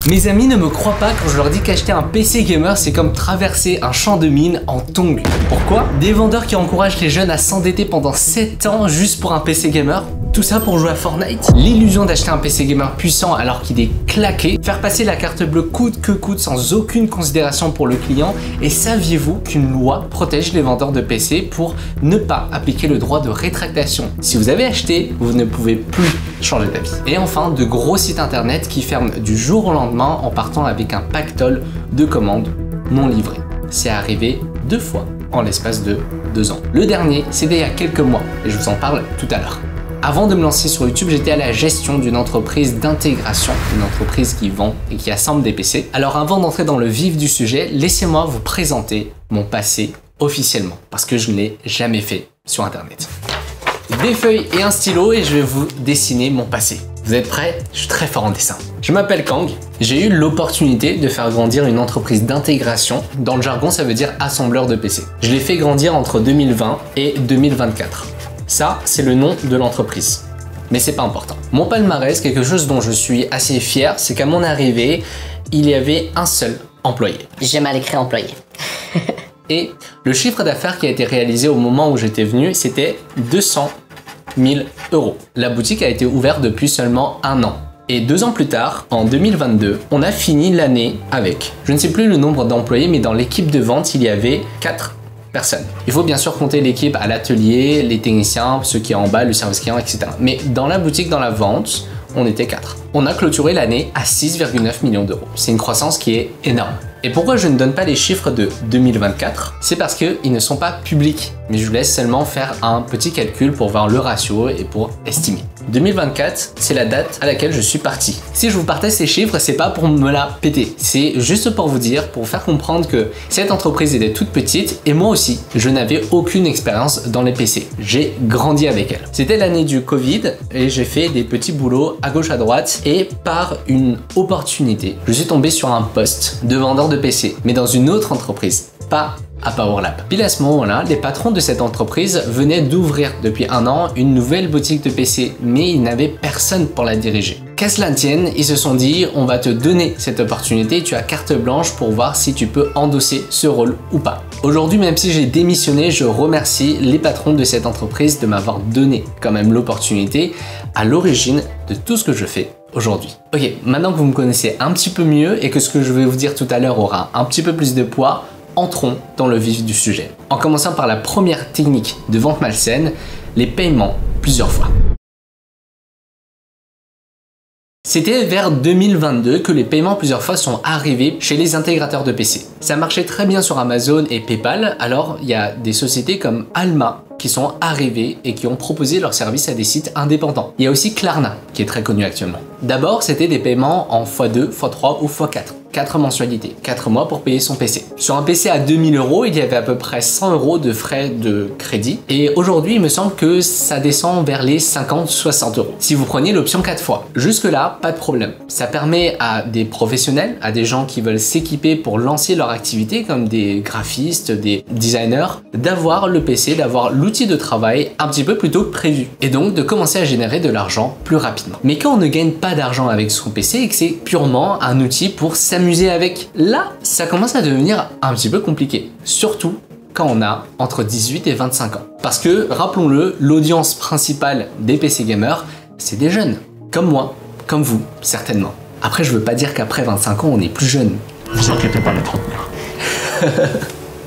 Mes amis ne me croient pas quand je leur dis qu'acheter un PC gamer c'est comme traverser un champ de mine en tongs. Pourquoi? Des vendeurs qui encouragent les jeunes à s'endetter pendant 7 ans juste pour un PC gamer. Tout ça pour jouer à Fortnite. L'illusion d'acheter un PC gamer puissant alors qu'il est claqué. Faire passer la carte bleue coûte que coûte sans aucune considération pour le client. Et saviez-vous qu'une loi protège les vendeurs de PC pour ne pas appliquer le droit de rétractation? Si vous avez acheté, vous ne pouvez plus changer d'avis. Et enfin, de gros sites internet qui ferment du jour au lendemain en partant avec un pactole de commandes non livrées. C'est arrivé 2 fois en l'espace de 2 ans. Le dernier, c'était il y a quelques mois et je vous en parle tout à l'heure. Avant de me lancer sur YouTube, j'étais à la gestion d'une entreprise d'intégration, une entreprise qui vend et qui assemble des PC. Alors avant d'entrer dans le vif du sujet, laissez-moi vous présenter mon passé officiellement, parce que je ne l'ai jamais fait sur Internet. Des feuilles et un stylo et je vais vous dessiner mon passé. Vous êtes prêts? Je suis très fort en dessin. Je m'appelle Kang. J'ai eu l'opportunité de faire grandir une entreprise d'intégration. Dans le jargon, ça veut dire assembleur de PC. Je l'ai fait grandir entre 2020 et 2024. Ça, c'est le nom de l'entreprise. Mais c'est pas important. Mon palmarès, quelque chose dont je suis assez fier, c'est qu'à mon arrivée, il y avait un seul employé. J'ai mal écrit employé. Et le chiffre d'affaires qui a été réalisé au moment où j'étais venu, c'était 200 000 €. La boutique a été ouverte depuis seulement 1 an. Et 2 ans plus tard, en 2022, on a fini l'année avec, je ne sais plus le nombre d'employés, mais dans l'équipe de vente, il y avait 4 personnes. Il faut bien sûr compter l'équipe à l'atelier, les techniciens, ceux qui sont en bas, le service client, etc. Mais dans la boutique, dans la vente, on était 4. On a clôturé l'année à 6,9 millions €. C'est une croissance qui est énorme. Et pourquoi je ne donne pas les chiffres de 2024? C'est parce qu'ils ne sont pas publics, mais je vous laisse seulement faire un petit calcul pour voir le ratio et pour estimer. 2024, c'est la date à laquelle je suis parti. Si je vous partage ces chiffres, c'est pas pour me la péter. C'est juste pour vous dire, pour faire comprendre que cette entreprise était toute petite et moi aussi, je n'avais aucune expérience dans les PC. J'ai grandi avec elle. C'était l'année du Covid et j'ai fait des petits boulots à gauche à droite et par une opportunité, je suis tombé sur un poste de vendeur de PC, mais dans une autre entreprise, pas à Powerlab. Puis à ce moment-là, les patrons de cette entreprise venaient d'ouvrir depuis 1 an une nouvelle boutique de PC, mais ils n'avaient personne pour la diriger. Qu'à cela ne tienne, ils se sont dit, on va te donner cette opportunité, tu as carte blanche pour voir si tu peux endosser ce rôle ou pas. Aujourd'hui, même si j'ai démissionné, je remercie les patrons de cette entreprise de m'avoir donné quand même l'opportunité à l'origine de tout ce que je fais aujourd'hui. Ok, maintenant que vous me connaissez un petit peu mieux et que ce que je vais vous dire tout à l'heure aura un petit peu plus de poids, entrons dans le vif du sujet. En commençant par la première technique de vente malsaine, les paiements plusieurs fois. C'était vers 2022 que les paiements plusieurs fois sont arrivés chez les intégrateurs de PC. Ça marchait très bien sur Amazon et PayPal, alors il y a des sociétés comme Alma qui sont arrivées et qui ont proposé leurs services à des sites indépendants. Il y a aussi Klarna qui est très connu actuellement. D'abord, c'était des paiements en x2, x3 ou x4. 4 mensualités, 4 mois pour payer son PC. Sur un PC à 2000 €, il y avait à peu près 100 € de frais de crédit. Et aujourd'hui, il me semble que ça descend vers les 50-60 € si vous preniez l'option 4 fois. Jusque-là, pas de problème. Ça permet à des professionnels, à des gens qui veulent s'équiper pour lancer leur activité, comme des graphistes, des designers, d'avoir le PC, d'avoir l'outil de travail un petit peu plus tôt que prévu. Et donc de commencer à générer de l'argent plus rapidement. Mais quand on ne gagne pas d'argent avec son PC et que c'est purement un outil pour s'amuser avec, là, ça commence à devenir un petit peu compliqué. Surtout quand on a entre 18 et 25 ans. Parce que, rappelons-le, l'audience principale des PC gamers, c'est des jeunes. Comme moi, comme vous, certainement. Après, je veux pas dire qu'après 25 ans, on est plus jeune. Vous inquiétez pas, les trentenaires.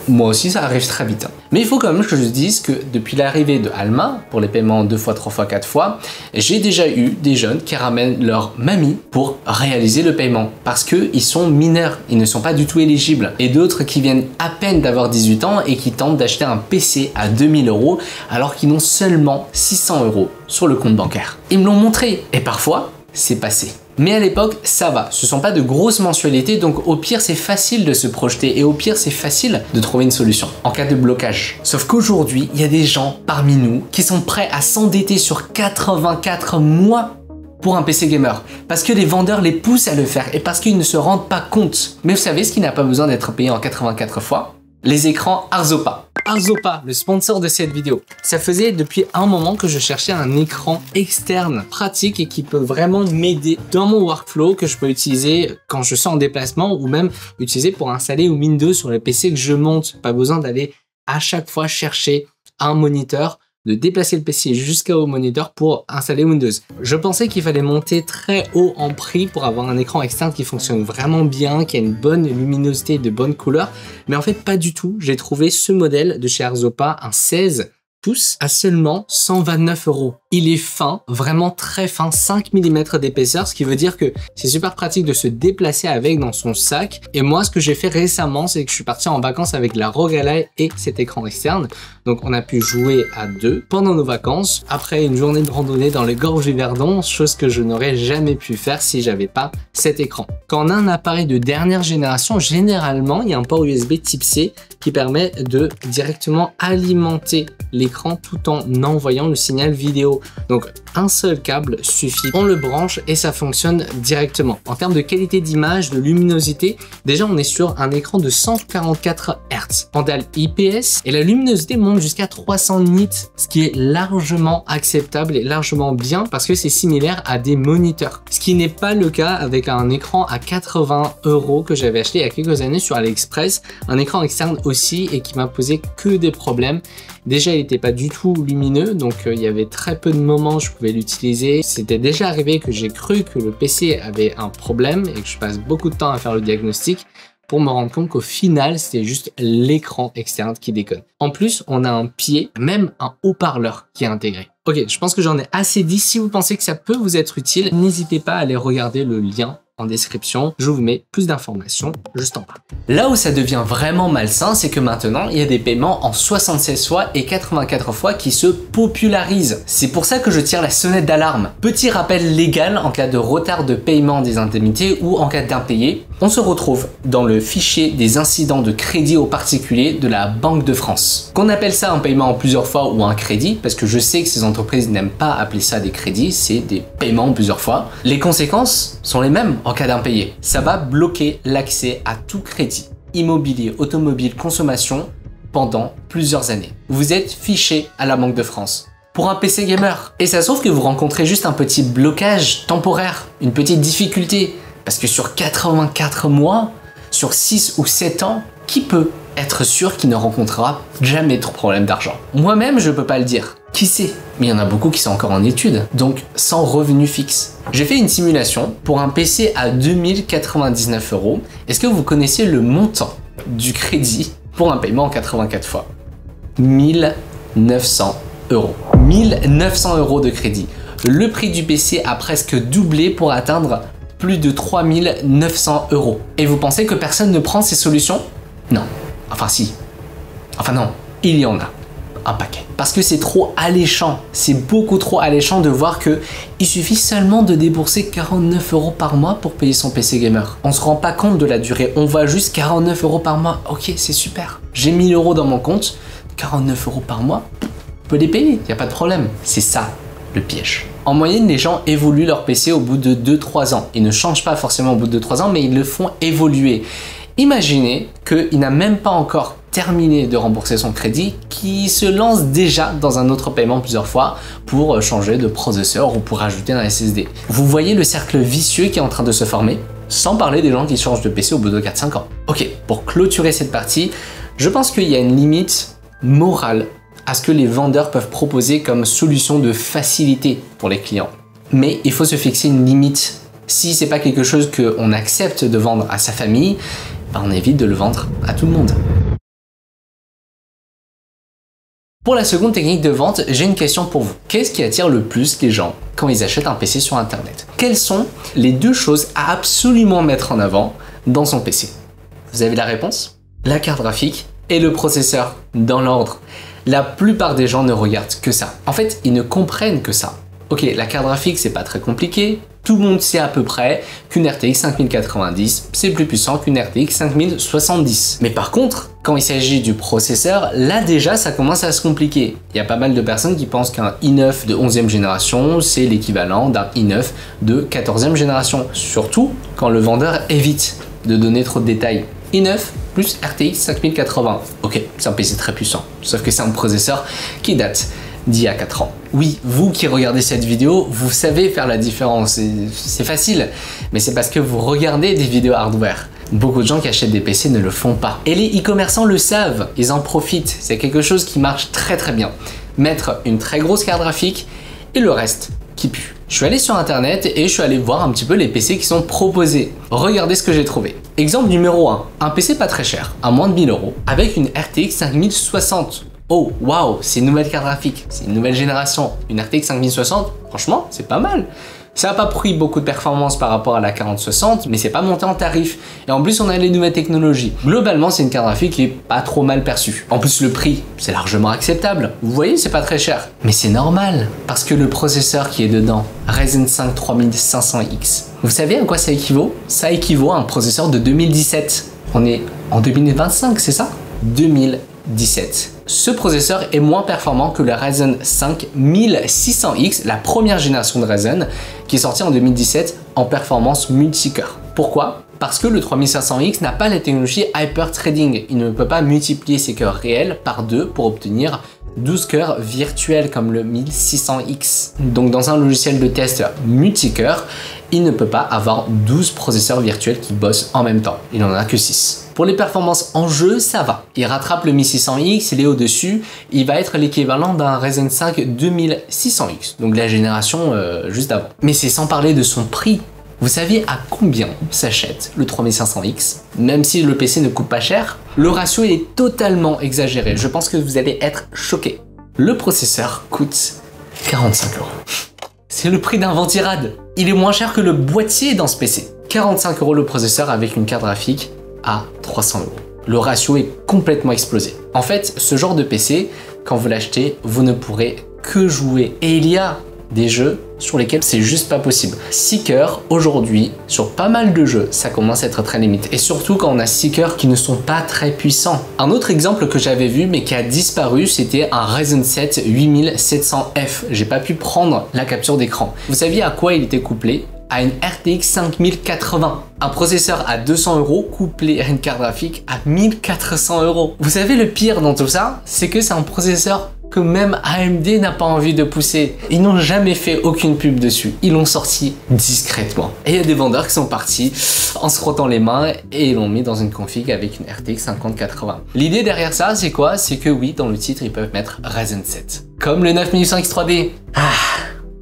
Moi aussi, ça arrive très vite. Mais il faut quand même que je dise que depuis l'arrivée de Alma, pour les paiements 2 fois, 3 fois, 4 fois, j'ai déjà eu des jeunes qui ramènent leur mamie pour réaliser le paiement. Parce qu'ils sont mineurs, ils ne sont pas du tout éligibles. Et d'autres qui viennent à peine d'avoir 18 ans et qui tentent d'acheter un PC à 2000 € alors qu'ils n'ont seulement 600 € sur le compte bancaire. Ils me l'ont montré. Et parfois, c'est passé. Mais à l'époque, ça va. Ce sont pas de grosses mensualités, donc au pire, c'est facile de se projeter et au pire, c'est facile de trouver une solution en cas de blocage. Sauf qu'aujourd'hui, il y a des gens parmi nous qui sont prêts à s'endetter sur 84 mois pour un PC gamer. Parce que les vendeurs les poussent à le faire et parce qu'ils ne se rendent pas compte. Mais vous savez ce qui n'a pas besoin d'être payé en 84 fois? Les écrans Arzopa. Arzopa, le sponsor de cette vidéo. Ça faisait depuis un moment que je cherchais un écran externe pratique et qui peut vraiment m'aider dans mon workflow, que je peux utiliser quand je suis en déplacement ou même utiliser pour installer Windows sur le PC que je monte. Pas besoin d'aller à chaque fois chercher un moniteur, de déplacer le PC jusqu'au moniteur pour installer Windows. Je pensais qu'il fallait monter très haut en prix pour avoir un écran externe qui fonctionne vraiment bien, qui a une bonne luminosité et de bonnes couleurs, mais en fait pas du tout. J'ai trouvé ce modèle de chez Arzopa, un 16 pouces à seulement 129 €. Il est fin, vraiment très fin, 5 mm d'épaisseur, ce qui veut dire que c'est super pratique de se déplacer avec dans son sac. Et moi, ce que j'ai fait récemment, c'est que je suis parti en vacances avec la ROG Ally et cet écran externe. Donc on a pu jouer à deux pendant nos vacances, après une journée de randonnée dans les gorges du Verdon, chose que je n'aurais jamais pu faire si j'avais pas cet écran. Quand on a un appareil de dernière génération, généralement, il y a un port USB type C qui permet de directement alimenter l'écran tout en envoyant le signal vidéo. Donc un seul câble suffit, on le branche et ça fonctionne directement. En termes de qualité d'image, de luminosité, déjà on est sur un écran de 144 Hz en dalle IPS et la luminosité monte jusqu'à 300 nits, ce qui est largement acceptable et largement bien parce que c'est similaire à des moniteurs. Ce qui n'est pas le cas avec un écran à 80 € que j'avais acheté il y a quelques années sur AliExpress, un écran externe aussi et qui m'a posé que des problèmes. Déjà, il n'était pas du tout lumineux, donc il y avait très peu de moments où je pouvais l'utiliser. C'était déjà arrivé que j'ai cru que le PC avait un problème et que je passe beaucoup de temps à faire le diagnostic pour me rendre compte qu'au final, c'était juste l'écran externe qui déconne. En plus, on a un pied, même un haut-parleur qui est intégré. Ok, je pense que j'en ai assez dit. Si vous pensez que ça peut vous être utile, n'hésitez pas à aller regarder le lien en description, je vous mets plus d'informations juste en bas. Là où ça devient vraiment malsain, c'est que maintenant, il y a des paiements en 76 fois et 84 fois qui se popularisent. C'est pour ça que je tire la sonnette d'alarme. Petit rappel légal en cas de retard de paiement des indemnités ou en cas d'impayé, on se retrouve dans le fichier des incidents de crédit aux particuliers de la Banque de France. Qu'on appelle ça un paiement en plusieurs fois ou un crédit, parce que je sais que ces entreprises n'aiment pas appeler ça des crédits, c'est des paiements en plusieurs fois. Les conséquences sont les mêmes en cas d'impayé. Ça va bloquer l'accès à tout crédit, immobilier, automobile, consommation pendant plusieurs années. Vous êtes fiché à la Banque de France pour un PC gamer. Et ça se trouve que vous rencontrez juste un petit blocage temporaire, une petite difficulté. Parce que sur 84 mois, sur 6 ou 7 ans, qui peut être sûr qu'il ne rencontrera jamais de problème d'argent? Moi-même, je peux pas le dire. Qui sait? Mais il y en a beaucoup qui sont encore en études, donc sans revenu fixe. J'ai fait une simulation pour un PC à 2099 €. Est-ce que vous connaissez le montant du crédit pour un paiement en 84 fois? 1900 €. 1900 € de crédit. Le prix du PC a presque doublé pour atteindre plus de 3900 €. Et vous pensez que personne ne prend ces solutions? Non. Enfin si. Enfin non, il y en a. Un paquet. Parce que c'est trop alléchant. C'est beaucoup trop alléchant de voir que il suffit seulement de débourser 49 € par mois pour payer son PC gamer. On se rend pas compte de la durée. On voit juste 49 € par mois. Ok, c'est super. J'ai 1000 € dans mon compte. 49 € par mois, on peut les payer. Y a pas de problème. C'est ça le piège. En moyenne, les gens évoluent leur PC au bout de 2-3 ans. Ils ne changent pas forcément au bout de 2-3 ans, mais ils le font évoluer. Imaginez qu'il n'a même pas encore terminé de rembourser son crédit, qui se lance déjà dans un autre paiement plusieurs fois pour changer de processeur ou pour rajouter un SSD. Vous voyez le cercle vicieux qui est en train de se former, sans parler des gens qui changent de PC au bout de 4-5 ans. Ok, pour clôturer cette partie, je pense qu'il y a une limite morale à ce que les vendeurs peuvent proposer comme solution de facilité pour les clients. Mais il faut se fixer une limite. Si c'est pas quelque chose qu'on accepte de vendre à sa famille, ben on évite de le vendre à tout le monde. Pour la seconde technique de vente, j'ai une question pour vous. Qu'est-ce qui attire le plus les gens quand ils achètent un PC sur Internet? Quelles sont les 2 choses à absolument mettre en avant dans son PC? Vous avez la réponse? La carte graphique et le processeur, dans l'ordre. La plupart des gens ne regardent que ça. En fait, ils ne comprennent que ça. Ok, la carte graphique, c'est pas très compliqué. Tout le monde sait à peu près qu'une RTX 5090, c'est plus puissant qu'une RTX 5070. Mais par contre, quand il s'agit du processeur, là déjà, ça commence à se compliquer. Il y a pas mal de personnes qui pensent qu'un i9 de 11e génération, c'est l'équivalent d'un i9 de 14e génération. Surtout quand le vendeur évite de donner trop de détails. i9 plus RTX 5080. Ok, c'est un PC très puissant, sauf que c'est un processeur qui date d'il y a 4 ans. Oui, vous qui regardez cette vidéo, vous savez faire la différence, c'est facile, mais c'est parce que vous regardez des vidéos hardware. Beaucoup de gens qui achètent des PC ne le font pas. Et les e-commerçants le savent, ils en profitent, c'est quelque chose qui marche très très bien. Mettre une très grosse carte graphique et le reste qui pue. Je suis allé sur internet et je suis allé voir un petit peu les PC qui sont proposés. Regardez ce que j'ai trouvé. Exemple numéro 1, un PC pas très cher, à moins de 1000 € avec une RTX 5060. Oh, waouh, c'est une nouvelle carte graphique, c'est une nouvelle génération. Une RTX 5060, franchement, c'est pas mal. Ça n'a pas pris beaucoup de performance par rapport à la 4060, mais c'est pas monté en tarif. Et en plus, on a les nouvelles technologies. Globalement, c'est une carte graphique qui est pas trop mal perçue. En plus, le prix, c'est largement acceptable. Vous voyez, c'est pas très cher. Mais c'est normal, parce que le processeur qui est dedans, Ryzen 5 3500X, vous savez à quoi ça équivaut? Ça équivaut à un processeur de 2017. On est en 2025, c'est ça? 2017. Ce processeur est moins performant que le Ryzen 5 1600X, la première génération de Ryzen, qui est sortie en 2017 en performance multicœur. Pourquoi? Parce que le 3500X n'a pas la technologie Hyper Threading. Il ne peut pas multiplier ses cœurs réels par 2 pour obtenir 12 cœurs virtuels comme le 1600X. Donc dans un logiciel de test multicœur, il ne peut pas avoir 12 processeurs virtuels qui bossent en même temps. Il n'en a que 6. Pour les performances en jeu, ça va. Il rattrape le 1600X, il est au-dessus. Il va être l'équivalent d'un Ryzen 5 2600X, donc la génération juste avant. Mais c'est sans parler de son prix. Vous saviez à combien s'achète le 3500X? Même si le PC ne coûte pas cher, le ratio est totalement exagéré. Je pense que vous allez être choqués. Le processeur coûte 45 €. C'est le prix d'un Ventirad. Il est moins cher que le boîtier dans ce PC. 45 € le processeur avec une carte graphique à 300 €. Le ratio est complètement explosé. En fait, ce genre de PC, quand vous l'achetez, vous ne pourrez que jouer. Et il y a des jeux sur lesquels c'est juste pas possible. 6 cœurs, aujourd'hui, sur pas mal de jeux, ça commence à être très limite. Et surtout quand on a 6 cœurs qui ne sont pas très puissants. Un autre exemple que j'avais vu mais qui a disparu, c'était un Ryzen 7 8700F. J'ai pas pu prendre la capture d'écran. Vous saviez à quoi il était couplé? À une RTX 5080. Un processeur à 200 € couplé à une carte graphique à 1400 €. Vous savez le pire dans tout ça? C'est que c'est un processeur que même AMD n'a pas envie de pousser. Ils n'ont jamais fait aucune pub dessus. Ils l'ont sorti discrètement. Et il y a des vendeurs qui sont partis en se frottant les mains et ils l'ont mis dans une config avec une RTX 5080. L'idée derrière ça, c'est quoi? C'est que oui, dans le titre, ils peuvent mettre Ryzen 7. Comme le 9800X 3D. Ah,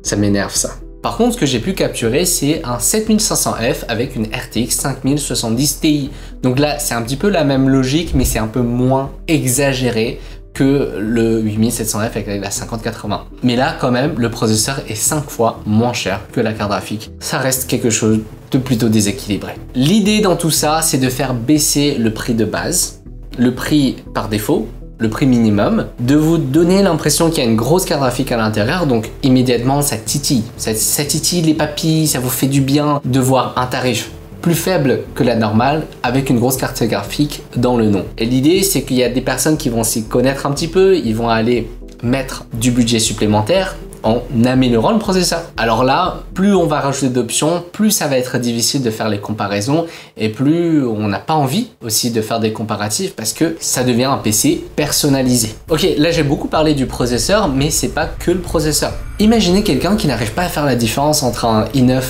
ça m'énerve ça. Par contre, ce que j'ai pu capturer, c'est un 7500F avec une RTX 5070 Ti. Donc là, c'est un petit peu la même logique, mais c'est un peu moins exagéré que le 8700F avec la 5080. Mais là, quand même, le processeur est 5 fois moins cher que la carte graphique. Ça reste quelque chose de plutôt déséquilibré. L'idée dans tout ça, c'est de faire baisser le prix de base, le prix par défaut, le prix minimum, de vous donner l'impression qu'il y a une grosse carte graphique à l'intérieur, donc immédiatement ça titille. Ça titille les papilles, ça vous fait du bien de voir un tarif plus faible que la normale avec une grosse carte graphique dans le nom. Et l'idée, c'est qu'il y a des personnes qui vont s'y connaître un petit peu, ils vont aller mettre du budget supplémentaire en améliorant le processeur. Alors là, plus on va rajouter d'options, plus ça va être difficile de faire les comparaisons et plus on n'a pas envie aussi de faire des comparatifs parce que ça devient un PC personnalisé. Ok, là j'ai beaucoup parlé du processeur, mais c'est pas que le processeur. Imaginez quelqu'un qui n'arrive pas à faire la différence entre un i9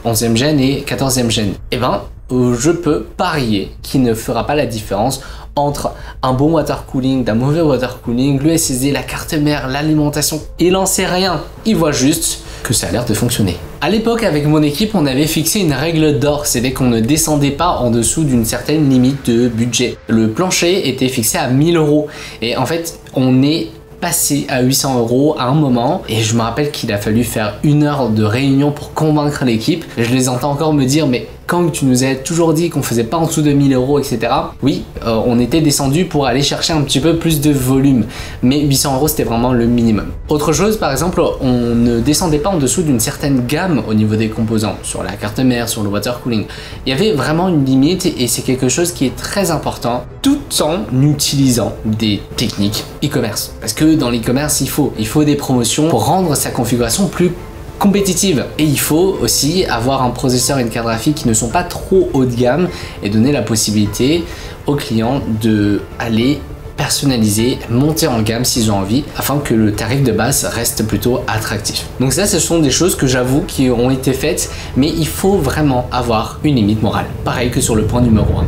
11e gen et 14e gen. Eh ben, je peux parier qu'il ne fera pas la différence entre un bon water cooling, d'un mauvais water cooling, le SSD, la carte mère, l'alimentation. Il n'en sait rien. Il voit juste que ça a l'air de fonctionner. À l'époque, avec mon équipe, on avait fixé une règle d'or, c'était qu'on ne descendait pas en dessous d'une certaine limite de budget. Le plancher était fixé à 1000 €. Et en fait, on est passé à 800 € à un moment et je me rappelle qu'il a fallu faire 1 heure de réunion pour convaincre l'équipe. Je les entends encore me dire mais quand tu nous as toujours dit qu'on faisait pas en dessous de 1000 €, etc. Oui, on était descendu pour aller chercher un petit peu plus de volume, mais 800 € c'était vraiment le minimum. Autre chose, par exemple, on ne descendait pas en dessous d'une certaine gamme au niveau des composants, sur la carte mère, sur le water cooling. Il y avait vraiment une limite et c'est quelque chose qui est très important tout en utilisant des techniques e-commerce. Parce que dans l'e-commerce, il faut des promotions pour rendre sa configuration plus compétitive. Et il faut aussi avoir un processeur et une carte graphique qui ne sont pas trop haut de gamme et donner la possibilité aux clients de aller personnaliser, monter en gamme s'ils ont envie, afin que le tarif de base reste plutôt attractif. Donc ça, ce sont des choses que j'avoue qui ont été faites, mais il faut vraiment avoir une limite morale. Pareil que sur le point numéro 1.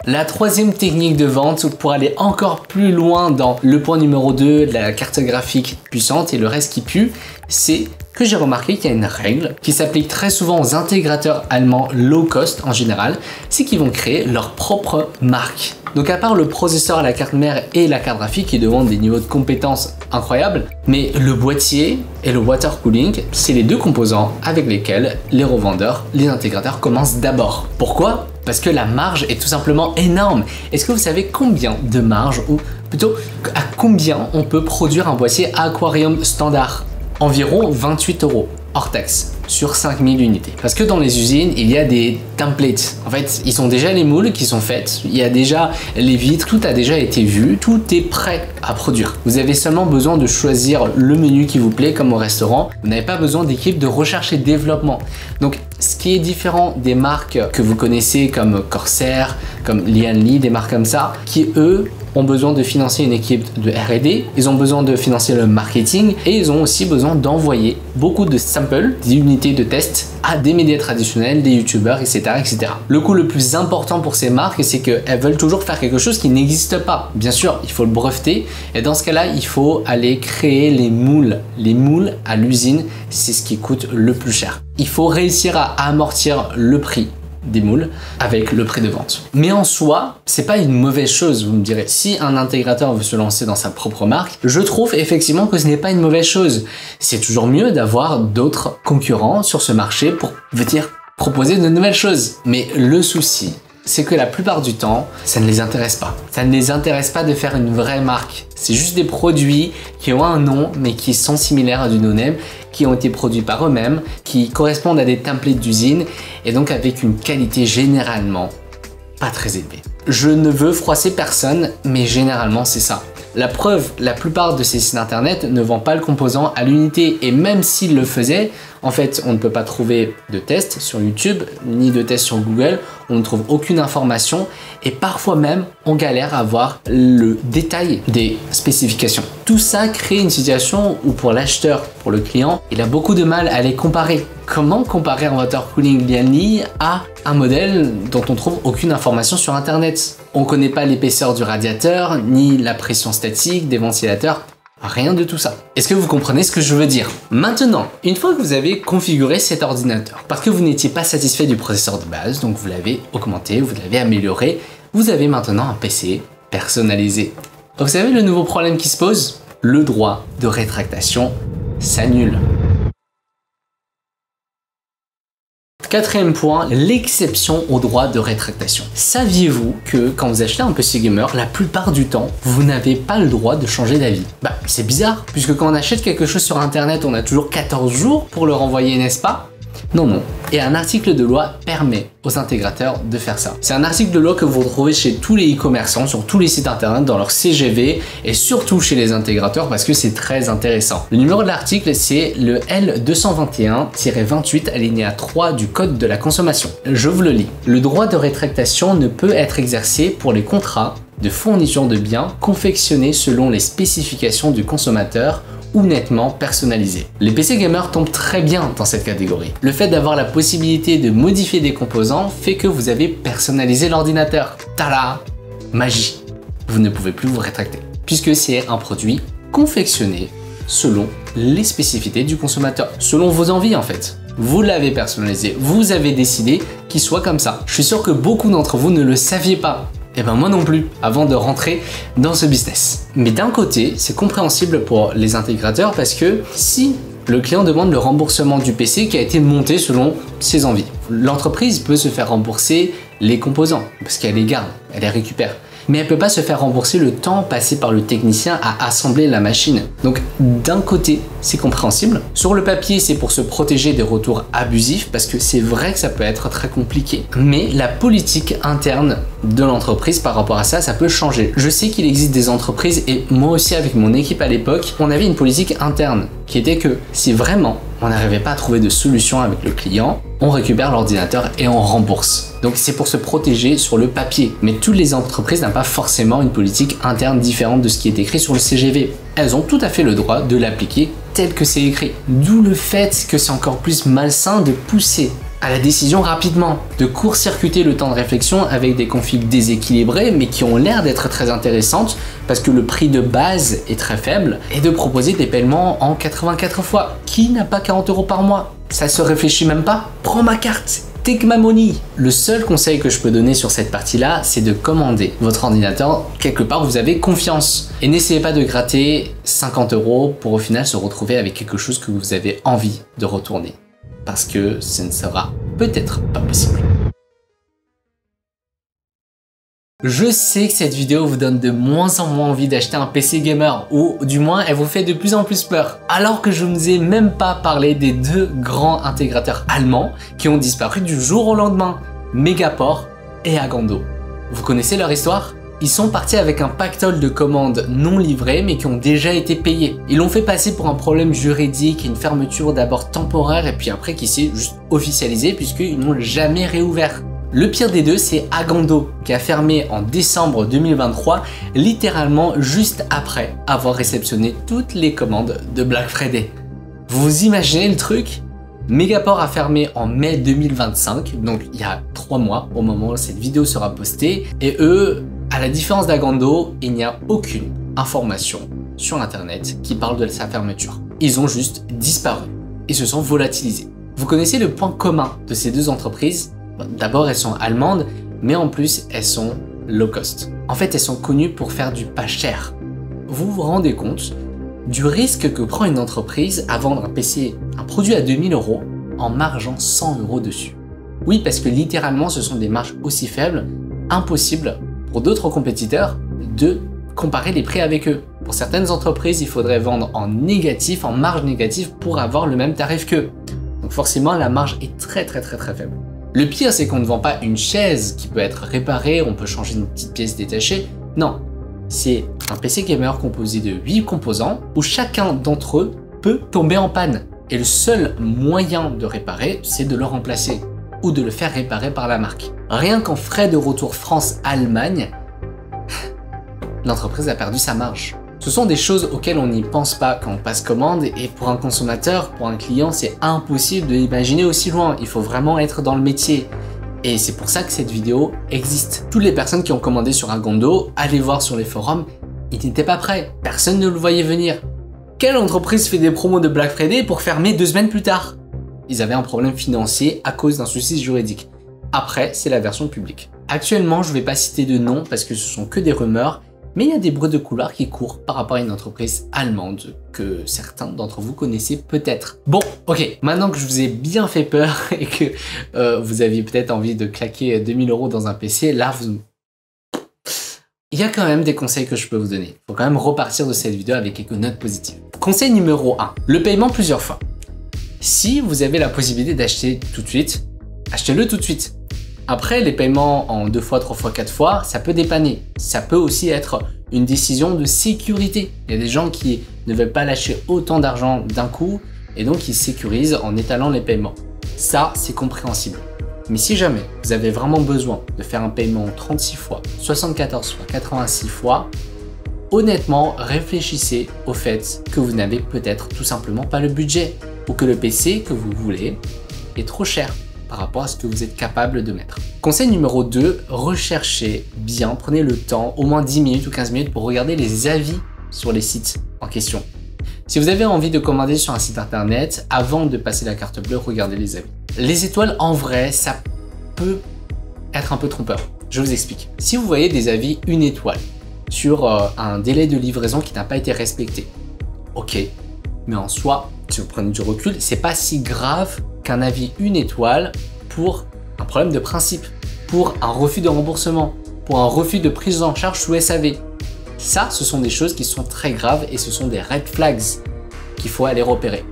La troisième technique de vente pour aller encore plus loin dans le point numéro 2, la carte graphique puissante et le reste qui pue, c'est que j'ai remarqué qu'il y a une règle qui s'applique très souvent aux intégrateurs allemands low cost en général, c'est qu'ils vont créer leur propre marque. Donc à part le processeur, la carte mère et la carte graphique qui demandent des niveaux de compétences incroyables, mais le boîtier et le water cooling, c'est les deux composants avec lesquels les revendeurs, les intégrateurs commencent d'abord. Pourquoi ? Parce que la marge est tout simplement énorme. Est-ce que vous savez combien de marge, ou plutôt à combien on peut produire un boîtier Aquarium standard? Environ 28 € hors taxe sur 5000 unités. Parce que dans les usines, il y a des templates. En fait, ils ont déjà les moules qui sont faites, il y a déjà les vitres, tout a déjà été vu, tout est prêt à produire. Vous avez seulement besoin de choisir le menu qui vous plaît comme au restaurant. Vous n'avez pas besoin d'équipe de recherche et développement. Donc, ce qui est différent des marques que vous connaissez comme Corsair, comme Lianli, des marques comme ça, qui eux ont besoin de financer une équipe de R&D, ils ont besoin de financer le marketing et ils ont aussi besoin d'envoyer beaucoup de samples, d'unités de test à des médias traditionnels, des youtubeurs, etc., etc. Le coût le plus important pour ces marques, c'est qu'elles veulent toujours faire quelque chose qui n'existe pas. Bien sûr, il faut le breveter et dans ce cas-là, il faut aller créer les moules. Les moules à l'usine, c'est ce qui coûte le plus cher. Il faut réussir à amortir le prix des moules avec le prix de vente. Mais en soi, c'est pas une mauvaise chose, vous me direz. Si un intégrateur veut se lancer dans sa propre marque, je trouve effectivement que ce n'est pas une mauvaise chose. C'est toujours mieux d'avoir d'autres concurrents sur ce marché pour venir proposer de nouvelles choses. Mais le souci, c'est que la plupart du temps, ça ne les intéresse pas. Ça ne les intéresse pas de faire une vraie marque. C'est juste des produits qui ont un nom, mais qui sont similaires à du no-name, qui ont été produits par eux-mêmes, qui correspondent à des templates d'usine, et donc avec une qualité généralement pas très élevée. Je ne veux froisser personne, mais généralement c'est ça. La preuve, la plupart de ces sites internet ne vendent pas le composant à l'unité, et même s'ils le faisaient, en fait, on ne peut pas trouver de tests sur YouTube, ni de tests sur Google, on ne trouve aucune information, et parfois même, on galère à avoir le détail des spécifications. Tout ça crée une situation où pour l'acheteur, pour le client, il a beaucoup de mal à les comparer. Comment comparer un water cooling Lianli à un modèle dont on trouve aucune information sur internet? On ne connaît pas l'épaisseur du radiateur, ni la pression statique des ventilateurs, rien de tout ça. Est-ce que vous comprenez ce que je veux dire? Maintenant, une fois que vous avez configuré cet ordinateur, parce que vous n'étiez pas satisfait du processeur de base, donc vous l'avez augmenté, vous l'avez amélioré, vous avez maintenant un PC personnalisé. Vous savez le nouveau problème qui se pose? Le droit de rétractation s'annule. Quatrième point, l'exception au droit de rétractation. Saviez-vous que quand vous achetez un PC gamer, la plupart du temps, vous n'avez pas le droit de changer d'avis? Bah, c'est bizarre, puisque quand on achète quelque chose sur internet, on a toujours 14 jours pour le renvoyer, n'est-ce pas? Non, non. Et un article de loi permet aux intégrateurs de faire ça. C'est un article de loi que vous retrouvez chez tous les e-commerçants, sur tous les sites internet, dans leur CGV et surtout chez les intégrateurs parce que c'est très intéressant. Le numéro de l'article, c'est le L221-28 alinéa 3 du Code de la consommation. Je vous le lis. Le droit de rétractation ne peut être exercé pour les contrats de fourniture de biens confectionnés selon les spécifications du consommateur ou nettement personnalisé. Les PC gamers tombent très bien dans cette catégorie. Le fait d'avoir la possibilité de modifier des composants fait que vous avez personnalisé l'ordinateur. Tada! Magie! Vous ne pouvez plus vous rétracter, puisque c'est un produit confectionné selon les spécificités du consommateur, selon vos envies en fait. Vous l'avez personnalisé, vous avez décidé qu'il soit comme ça. Je suis sûr que beaucoup d'entre vous ne le saviez pas. Et ben moi non plus, avant de rentrer dans ce business. Mais d'un côté, c'est compréhensible pour les intégrateurs parce que si le client demande le remboursement du PC qui a été monté selon ses envies, l'entreprise peut se faire rembourser les composants parce qu'elle les garde, elle les récupère. mais elle peut pas se faire rembourser le temps passé par le technicien à assembler la machine. Donc d'un côté, c'est compréhensible. Sur le papier, c'est pour se protéger des retours abusifs parce que c'est vrai que ça peut être très compliqué. Mais la politique interne de l'entreprise par rapport à ça, ça peut changer. Je sais qu'il existe des entreprises et moi aussi avec mon équipe à l'époque, on avait une politique interne qui était que si vraiment on n'arrivait pas à trouver de solution avec le client, on récupère l'ordinateur et on rembourse. Donc c'est pour se protéger sur le papier. Mais toutes les entreprises n'ont pas forcément une politique interne différente de ce qui est écrit sur le CGV. Elles ont tout à fait le droit de l'appliquer tel que c'est écrit. D'où le fait que c'est encore plus malsain de pousser à la décision rapidement, de court-circuiter le temps de réflexion avec des configs déséquilibrés mais qui ont l'air d'être très intéressantes parce que le prix de base est très faible et de proposer des paiements en 84 fois. Qui n'a pas 40 € par mois? Ça se réfléchit même pas? Prends ma carte, take my money. Le seul conseil que je peux donner sur cette partie-là, c'est de commander votre ordinateur quelque part où vous avez confiance. Et n'essayez pas de gratter 50 € pour au final se retrouver avec quelque chose que vous avez envie de retourner. Parce que ce ne sera peut-être pas possible. Je sais que cette vidéo vous donne de moins en moins envie d'acheter un PC gamer, ou du moins elle vous fait de plus en plus peur, alors que je ne vous ai même pas parlé des deux grands intégrateurs allemands qui ont disparu du jour au lendemain, Megaport et Agando. Vous connaissez leur histoire ? Ils sont partis avec un pactole de commandes non livrées mais qui ont déjà été payés. Ils l'ont fait passer pour un problème juridique et une fermeture d'abord temporaire et puis après qui s'est juste officialisée puisqu'ils n'ont jamais réouvert. Le pire des deux, c'est Agando qui a fermé en décembre 2023, littéralement juste après avoir réceptionné toutes les commandes de Black Friday. Vous imaginez le truc ? Megaport a fermé en mai 2025, donc il y a 3 mois au moment où cette vidéo sera postée, et eux, à la différence d'Agando, il n'y a aucune information sur internet qui parle de sa fermeture. Ils ont juste disparu et se sont volatilisés. Vous connaissez le point commun de ces deux entreprises? D'abord, elles sont allemandes, mais en plus, elles sont low cost. En fait, elles sont connues pour faire du pas cher. Vous vous rendez compte du risque que prend une entreprise à vendre un PC, un produit à 2000 € en margeant 100 € dessus? Oui, parce que littéralement, ce sont des marges aussi faibles, impossible pour d'autres compétiteurs de comparer les prix avec eux. Pour certaines entreprises, il faudrait vendre en négatif, en marge négative pour avoir le même tarif qu'eux. Donc forcément, la marge est très faible. Le pire, c'est qu'on ne vend pas une chaise qui peut être réparée, on peut changer une petite pièce détachée. Non, c'est un PC gamer composé de 8 composants où chacun d'entre eux peut tomber en panne. Et le seul moyen de réparer, c'est de le remplacer ou de le faire réparer par la marque. Rien qu'en frais de retour France-Allemagne, l'entreprise a perdu sa marge. Ce sont des choses auxquelles on n'y pense pas quand on passe commande et pour un consommateur, pour un client, c'est impossible de l'imaginer aussi loin. Il faut vraiment être dans le métier. Et c'est pour ça que cette vidéo existe. Toutes les personnes qui ont commandé sur Agando, allez voir sur les forums, ils n'étaient pas prêts. Personne ne le voyait venir. Quelle entreprise fait des promos de Black Friday pour fermer 2 semaines plus tard? Ils avaient un problème financier à cause d'un souci juridique. Après, c'est la version publique. Actuellement, je ne vais pas citer de nom parce que ce sont que des rumeurs, mais il y a des bruits de couloir qui courent par rapport à une entreprise allemande que certains d'entre vous connaissez peut-être. Bon, ok, maintenant que je vous ai bien fait peur et que vous aviez peut-être envie de claquer 2000 € dans un PC, là, il y a quand même des conseils que je peux vous donner. Il faut quand même repartir de cette vidéo avec quelques notes positives. Conseil numéro 1, le paiement plusieurs fois. Si vous avez la possibilité d'acheter tout de suite, achetez-le tout de suite. Après, les paiements en 2 fois, 3 fois, 4 fois, ça peut dépanner. Ça peut aussi être une décision de sécurité. Il y a des gens qui ne veulent pas lâcher autant d'argent d'un coup et donc ils sécurisent en étalant les paiements. Ça, c'est compréhensible. Mais si jamais vous avez vraiment besoin de faire un paiement 36 fois, 74 fois, 86 fois, honnêtement, réfléchissez au fait que vous n'avez peut-être tout simplement pas le budget ou que le PC que vous voulez est trop cher par rapport à ce que vous êtes capable de mettre. Conseil numéro 2, recherchez bien, prenez le temps, au moins 10 minutes ou 15 minutes pour regarder les avis sur les sites en question. Si vous avez envie de commander sur un site internet, avant de passer la carte bleue, regardez les avis. Les étoiles, en vrai, ça peut être un peu trompeur. Je vous explique. Si vous voyez des avis 1 étoile sur un délai de livraison qui n'a pas été respecté, ok, mais en soi, si vous prenez du recul, c'est pas si grave qu'un avis 1 étoile pour un problème de principe, pour un refus de remboursement. pour un refus de prise en charge sous SAV. Ça, ce sont des choses qui sont très graves et ce sont des red flags qu'il faut aller repérer.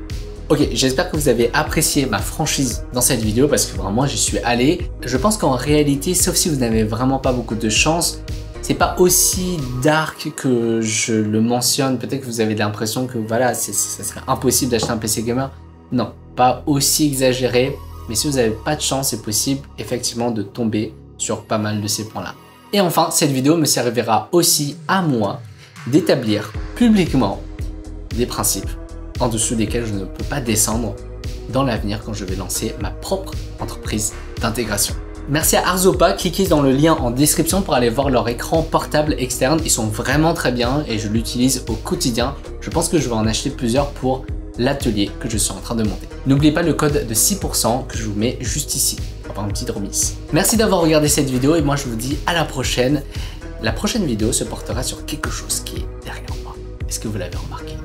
Ok, j'espère que vous avez apprécié ma franchise dans cette vidéo parce que vraiment j'y suis allé. Je pense qu'en réalité, sauf si vous n'avez vraiment pas beaucoup de chance, c'est pas aussi dark que je le mentionne. Peut-être que vous avez l'impression que voilà, ça serait impossible d'acheter un PC gamer. Non, pas aussi exagéré. Mais si vous n'avez pas de chance, c'est possible effectivement de tomber sur pas mal de ces points-là. Et enfin, cette vidéo me servira aussi à moi d'établir publiquement des principes en dessous desquels je ne peux pas descendre dans l'avenir quand je vais lancer ma propre entreprise d'intégration. Merci à Arzopa, cliquez dans le lien en description pour aller voir leur écran portable externe. Ils sont vraiment très bien et je l'utilise au quotidien. Je pense que je vais en acheter plusieurs pour l'atelier que je suis en train de monter. N'oubliez pas le code de 6% que je vous mets juste ici pour avoir une petite remise. Merci d'avoir regardé cette vidéo et moi je vous dis à la prochaine. La prochaine vidéo se portera sur quelque chose qui est derrière moi. Est-ce que vous l'avez remarqué ?